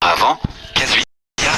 Avant, Kazuya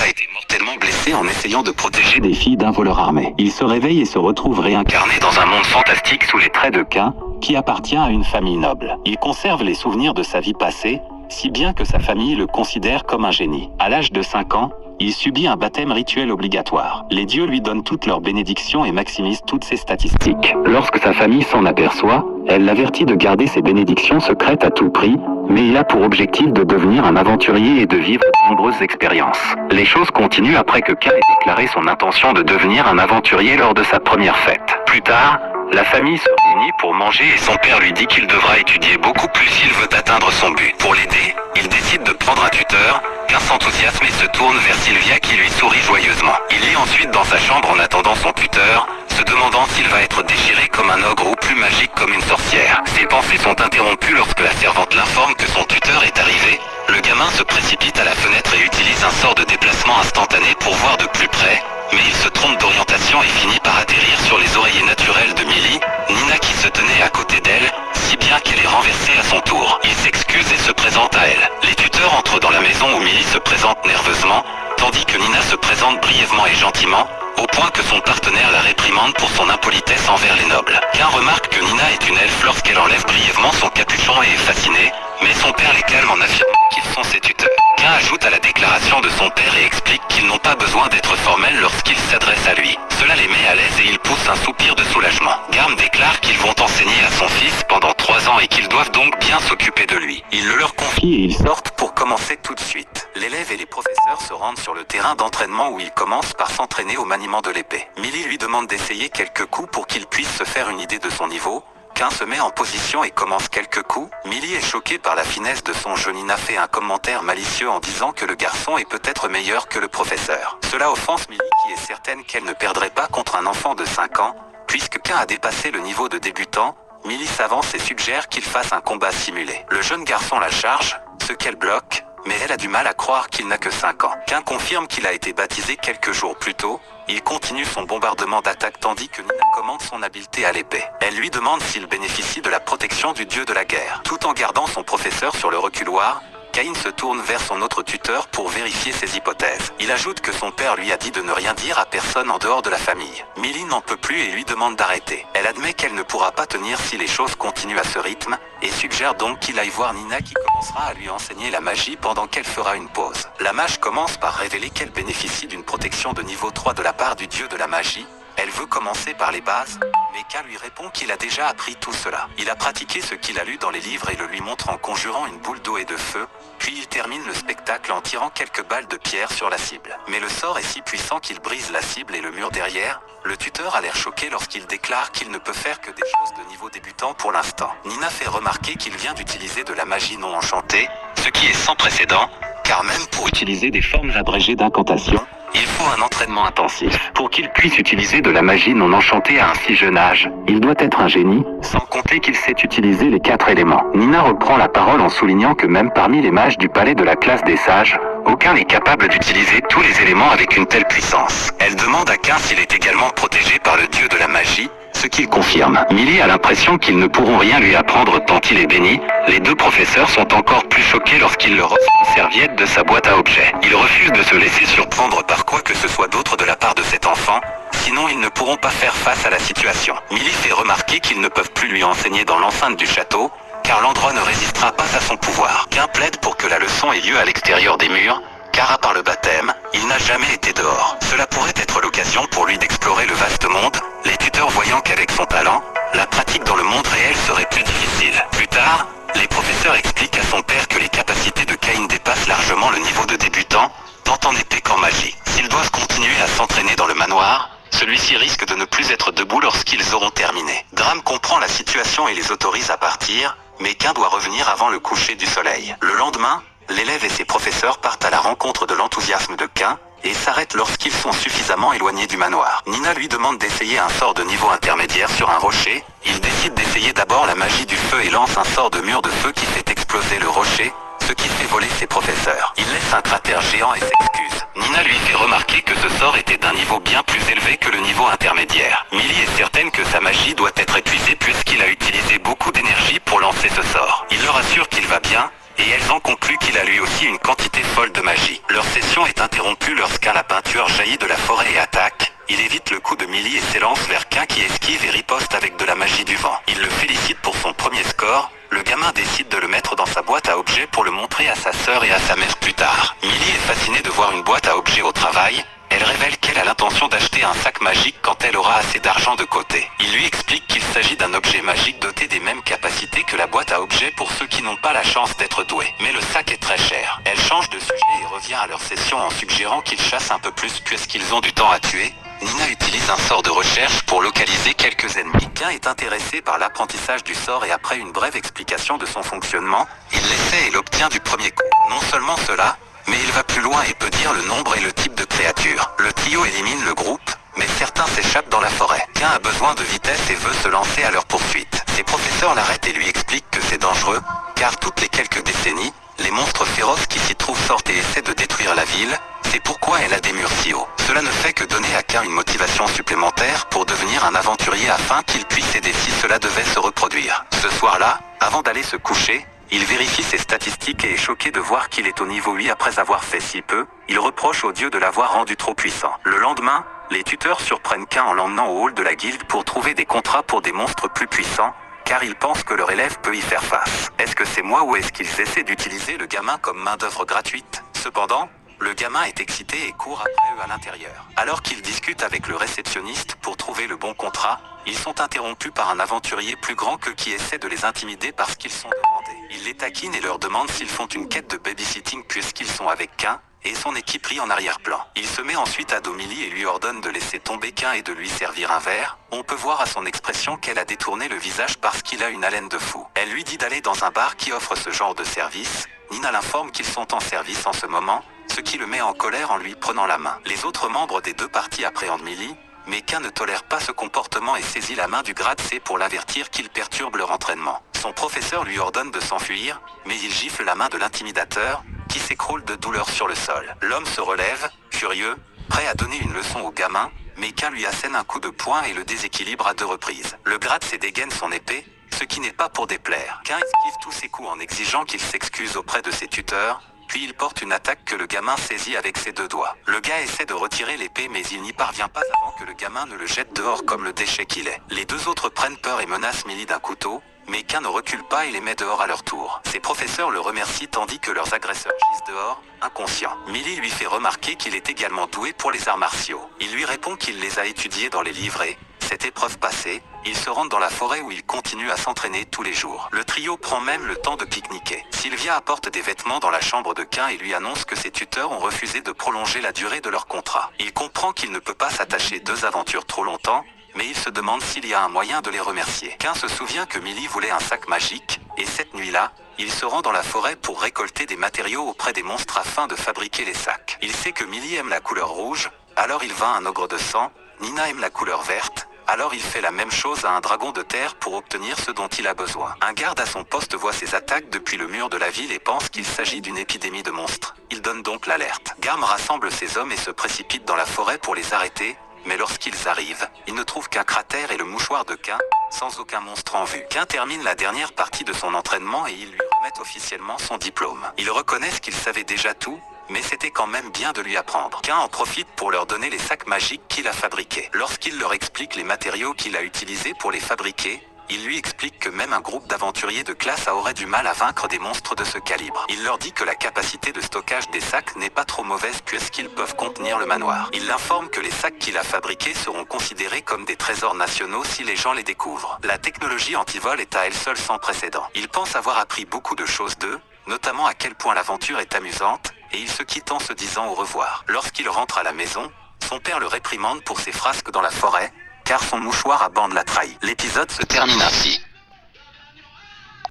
a été mortellement blessé en essayant de protéger des filles d'un voleur armé. Il se réveille et se retrouve réincarné dans un monde fantastique sous les traits de Kain, qui appartient à une famille noble. Il conserve les souvenirs de sa vie passée, si bien que sa famille le considère comme un génie. À l'âge de 5 ans, il subit un baptême rituel obligatoire. Les dieux lui donnent toutes leurs bénédictions et maximisent toutes ses statistiques. Lorsque sa famille s'en aperçoit, elle l'avertit de garder ses bénédictions secrètes à tout prix, mais il a pour objectif de devenir un aventurier et de vivre de nombreuses expériences. Les choses continuent après que Kain ait déclaré son intention de devenir un aventurier lors de sa première fête. Plus tard, la famille se réunit pour manger et son père lui dit qu'il devra étudier beaucoup plus s'il veut atteindre son but. Pour l'aider, il décide de prendre un tuteur. Kain s'enthousiasme et se tourne vers Sylvia qui lui sourit joyeusement. Il lit ensuite dans sa chambre en attendant son tuteur, se demandant s'il va être déchiré comme un ogre ou plus magique comme une sorcière. Ses pensées sont interrompues lorsque la servante l'informe que son tuteur est arrivé. Le gamin se précipite à la fenêtre et utilise un sort de déplacement instantané pour voir de plus près, mais il se trompe d'orientation et finit par atterrir sur les oreillers naturels de Millie, Nina qui se tenait à côté d'elle, si bien qu'elle est renversée à son tour. Il s'excuse et se présente à elle. Les tuteurs entrent dans la maison où Millie se présente nerveusement, tandis que Nina se présente brièvement et gentiment, au point que son partenaire la réprimande pour son impolitesse envers les nobles. Kain remarque que Nina est une elfe lorsqu'elle enlève brièvement son capuchon et est fasciné, mais son père les calme en affirmant qu'ils sont ses tuteurs. Kain ajoute à la déclaration de son père et explique qu'ils n'ont pas besoin d'être formels lorsqu'ils s'adressent à lui. Cela les met à l'aise et il pousse un soupir de soulagement. Garm déclare qu'ils vont enseigner à son fils pendant 3 ans et qu'ils doivent donc bien s'occuper de lui. Il le leur confie et ils sortent pour commencer tout de suite. L'élève et les professeurs se rendent sur le terrain d'entraînement où il commence par s'entraîner au maniement de l'épée. Millie lui demande d'essayer quelques coups pour qu'il puisse se faire une idée de son niveau. Kain se met en position et commence quelques coups. Millie est choquée par la finesse de son jeu. Nina fait un commentaire malicieux en disant que le garçon est peut-être meilleur que le professeur. Cela offense Millie qui est certaine qu'elle ne perdrait pas contre un enfant de 5 ans. Puisque Kain a dépassé le niveau de débutant, Millie s'avance et suggère qu'il fasse un combat simulé. Le jeune garçon la charge, ce qu'elle bloque, mais elle a du mal à croire qu'il n'a que 5 ans. Kain confirme qu'il a été baptisé quelques jours plus tôt. Il continue son bombardement d'attaques tandis que Nina commande son habileté à l'épée. Elle lui demande s'il bénéficie de la protection du dieu de la guerre. Tout en gardant son professeur sur le reculoir, Kain se tourne vers son autre tuteur pour vérifier ses hypothèses. Il ajoute que son père lui a dit de ne rien dire à personne en dehors de la famille. Millie n'en peut plus et lui demande d'arrêter. Elle admet qu'elle ne pourra pas tenir si les choses continuent à ce rythme, et suggère donc qu'il aille voir Nina qui commencera à lui enseigner la magie pendant qu'elle fera une pause. La mage commence par révéler qu'elle bénéficie d'une protection de niveau 3 de la part du dieu de la magie. Elle veut commencer par les bases, mais Kain lui répond qu'il a déjà appris tout cela. Il a pratiqué ce qu'il a lu dans les livres et le lui montre en conjurant une boule d'eau et de feu, puis il termine le spectacle en tirant quelques balles de pierre sur la cible. Mais le sort est si puissant qu'il brise la cible et le mur derrière. Le tuteur a l'air choqué lorsqu'il déclare qu'il ne peut faire que des choses de niveau débutant pour l'instant. Nina fait remarquer qu'il vient d'utiliser de la magie non enchantée, ce qui est sans précédent, car même pour utiliser des formes abrégées d'incantation, il faut un entraînement intensif. Pour qu'il puisse utiliser de la magie non enchantée à un si jeune âge, il doit être un génie, sans compter qu'il sait utiliser les 4 éléments. Nina reprend la parole en soulignant que même parmi les mages du palais de la classe des sages, aucun n'est capable d'utiliser tous les éléments avec une telle puissance. Elle demande à Kain s'il est également protégé par le dieu de la magie, ce qu'il confirme. Millie a l'impression qu'ils ne pourront rien lui apprendre tant il est béni. Les 2 professeurs sont encore plus choqués lorsqu'il leur offre une serviette de sa boîte à objets. Ils refusent de se laisser surprendre par quoi que ce soit d'autre de la part de cet enfant, sinon ils ne pourront pas faire face à la situation. Millie fait remarquer qu'ils ne peuvent plus lui enseigner dans l'enceinte du château, car l'endroit ne résistera pas à son pouvoir. Kain plaide pour que la leçon ait lieu à l'extérieur des murs, car à part le baptême, il n'a jamais été dehors. Cela pourrait être l'occasion pour lui d'explorer le vaste monde, les tuteurs voyant qu'avec son talent, la pratique dans le monde réel serait plus difficile. Plus tard, les professeurs expliquent à son père que les capacités de Kain dépassent largement le niveau de débutant, tant en épée qu'en magie. S'ils doivent continuer à s'entraîner dans le manoir, celui-ci risque de ne plus être debout lorsqu'ils auront terminé. Gram comprend la situation et les autorise à partir, mais Kain doit revenir avant le coucher du soleil. Le lendemain, l'élève et ses professeurs partent à la rencontre de l'enthousiasme de Kain, et s'arrêtent lorsqu'ils sont suffisamment éloignés du manoir. Nina lui demande d'essayer un sort de niveau intermédiaire sur un rocher. Il décide d'essayer d'abord la magie du feu et lance un sort de mur de feu qui fait exploser le rocher, ce qui fait voler ses professeurs. Il laisse un cratère géant et s'excuse. Nina lui fait remarquer que ce sort était d'un niveau bien plus élevé que le niveau intermédiaire. Millie est certaine que sa magie doit être épuisée puisqu'il a utilisé beaucoup d'énergie pour lancer ce sort. Il leur assure qu'il va bien, et elles en concluent qu'il a lui aussi une quantité folle de magie. Leur session est interrompue lorsqu'un lapin tueur jaillit de la forêt et attaque. Il évite le coup de Millie et s'élance vers Quin qui esquive et riposte avec de la magie du vent. Il le félicite pour son premier score. Le gamin décide de le mettre dans sa boîte à objets pour le montrer à sa sœur et à sa mère plus tard. Millie est fascinée de voir une boîte à objets au travail. Elle révèle qu'elle a l'intention d'acheter un sac magique quand elle aura assez d'argent de côté. Il lui explique qu'il s'agit d'un objet magique doté des mêmes capacités que la boîte à objets pour ceux qui n'ont pas la chance d'être doués. Mais le sac est très cher. Elle change de sujet et revient à leur session en suggérant qu'ils chassent un peu plus puisqu'ils ont du temps à tuer. Nina utilise un sort de recherche pour localiser quelques ennemis. Quin est intéressé par l'apprentissage du sort et après une brève explication de son fonctionnement, il l'essaie et l'obtient du premier coup. Non seulement cela, mais il va plus loin et peut dire le nombre et le type de créature. Le trio élimine le groupe, mais certains s'échappent dans la forêt. Quin a besoin de vitesse et veut se lancer à leur poursuite. Ses professeurs l'arrêtent et lui expliquent que c'est dangereux, car toutes les quelques décennies, les monstres féroces qui s'y trouvent sortent et essaient de détruire la ville. C'est pourquoi elle a des murs si hauts. Cela ne fait que donner à Quin une motivation supplémentaire pour devenir un aventurier afin qu'il puisse aider si cela devait se reproduire. Ce soir-là, avant d'aller se coucher, il vérifie ses statistiques et est choqué de voir qu'il est au niveau 8 après avoir fait si peu. Il reproche au dieu de l'avoir rendu trop puissant. Le lendemain, les tuteurs surprennent Quin en l'emmenant au hall de la guilde pour trouver des contrats pour des monstres plus puissants, car ils pensent que leur élève peut y faire face. Est-ce que c'est moi ou est-ce qu'ils essaient d'utiliser le gamin comme main-d'œuvre gratuite? Cependant, le gamin est excité et court après eux à l'intérieur. Alors qu'ils discutent avec le réceptionniste pour trouver le bon contrat, ils sont interrompus par un aventurier plus grand qu'eux qui essaie de les intimider parce qu'ils sont demandés. Il les taquine et leur demande s'ils font une quête de babysitting puisqu'ils sont avec Quin, et son équipe rit en arrière-plan. Il se met ensuite à dos Millie et lui ordonne de laisser tomber Quin et de lui servir un verre. On peut voir à son expression qu'elle a détourné le visage parce qu'il a une haleine de fou. Elle lui dit d'aller dans un bar qui offre ce genre de service. Nina l'informe qu'ils sont en service en ce moment, ce qui le met en colère en lui prenant la main. Les autres membres des deux parties appréhendent Millie, mais Quin ne tolère pas ce comportement et saisit la main du grade C pour l'avertir qu'il perturbe leur entraînement. Son professeur lui ordonne de s'enfuir, mais il gifle la main de l'intimidateur, qui s'écroule de douleur sur le sol. L'homme se relève, furieux, prêt à donner une leçon au gamin, mais Quin lui assène un coup de poing et le déséquilibre à 2 reprises. Le grade C dégaine son épée, ce qui n'est pas pour déplaire. Quin esquive tous ses coups en exigeant qu'il s'excuse auprès de ses tuteurs, puis il porte une attaque que le gamin saisit avec ses 2 doigts. Le gars essaie de retirer l'épée mais il n'y parvient pas avant que le gamin ne le jette dehors comme le déchet qu'il est. Les 2 autres prennent peur et menacent Millie d'un couteau, mais Quin ne recule pas et les met dehors à leur tour. Ses professeurs le remercient tandis que leurs agresseurs gisent dehors, inconscients. Millie lui fait remarquer qu'il est également doué pour les arts martiaux. Il lui répond qu'il les a étudiés dans les livres et, cette épreuve passée, ils se rendent dans la forêt où ils continuent à s'entraîner tous les jours. Le trio prend même le temps de pique-niquer. Sylvia apporte des vêtements dans la chambre de Quin et lui annonce que ses tuteurs ont refusé de prolonger la durée de leur contrat. Il comprend qu'il ne peut pas s'attacher 2 aventures trop longtemps, mais il se demande s'il y a un moyen de les remercier. Quin se souvient que Millie voulait un sac magique, et cette nuit-là, il se rend dans la forêt pour récolter des matériaux auprès des monstres afin de fabriquer les sacs. Il sait que Millie aime la couleur rouge, alors il vainc un ogre de sang. Nina aime la couleur verte, alors il fait la même chose à un dragon de terre pour obtenir ce dont il a besoin. Un garde à son poste voit ces attaques depuis le mur de la ville et pense qu'il s'agit d'une épidémie de monstres. Il donne donc l'alerte. Garm rassemble ses hommes et se précipite dans la forêt pour les arrêter, mais lorsqu'ils arrivent, ils ne trouvent qu'un cratère et le mouchoir de Quin, sans aucun monstre en vue. Quin termine la dernière partie de son entraînement et ils lui remettent officiellement son diplôme. Ils reconnaissent qu'ils savaient déjà tout, mais c'était quand même bien de lui apprendre. Quin en profite pour leur donner les sacs magiques qu'il a fabriqués. Lorsqu'il leur explique les matériaux qu'il a utilisés pour les fabriquer, il lui explique que même un groupe d'aventuriers de classe A aurait du mal à vaincre des monstres de ce calibre. Il leur dit que la capacité de stockage des sacs n'est pas trop mauvaise puisqu'ils peuvent contenir le manoir. Il l'informe que les sacs qu'il a fabriqués seront considérés comme des trésors nationaux si les gens les découvrent. La technologie anti-vol est à elle seule sans précédent. Il pense avoir appris beaucoup de choses d'eux, notamment à quel point l'aventure est amusante, et il se quitte en se disant au revoir. Lorsqu'il rentre à la maison, son père le réprimande pour ses frasques dans la forêt, car son mouchoir à bande l'a trahi. L'épisode se termine ainsi.